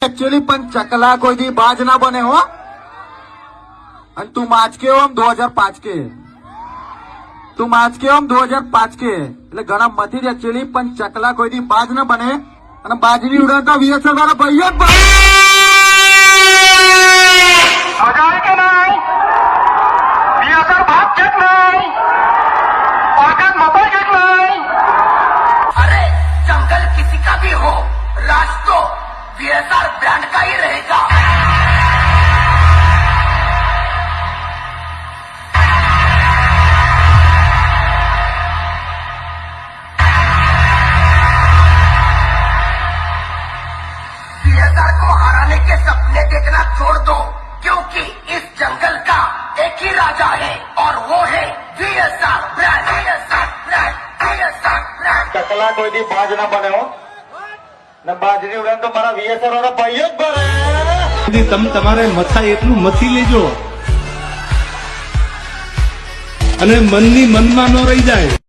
Actually पण चकला कोई दी बाज ना बने हो અને તું માચકે हो हम 2005 के તું માચકે हो हम 2005 के એટલે ઘણા મથી જ एक्चुअली પણ ચકલા કોઈ દી બાજ ના બને અને બાજરી ઉડાડતા વીએસએલ વાળા ભાઈઓ જ અજાય કે નહીં વીએસએલ ભાગ છે કે નહીં ताकत मत है कि नहीं अरे जंगल किसी का भी हो राज तो वीएसआर ब्रांड का ही रहेगा। वीएसआर को हराने के सपने देखना छोड़ दो क्योंकि इस जंगल का एक ही राजा है और वो है VSR brand. VSR brand, VSR brand. ચકલા કોઈ દી બાજ ના બને હો ને બાજરી ઉડાડ તો મારા વીએસએલ વાળા ભાઈઓ જ ભરે તમે તમારે મથાય એટલું મથી લેજો અને મનની મનમાં ન રહી જાય।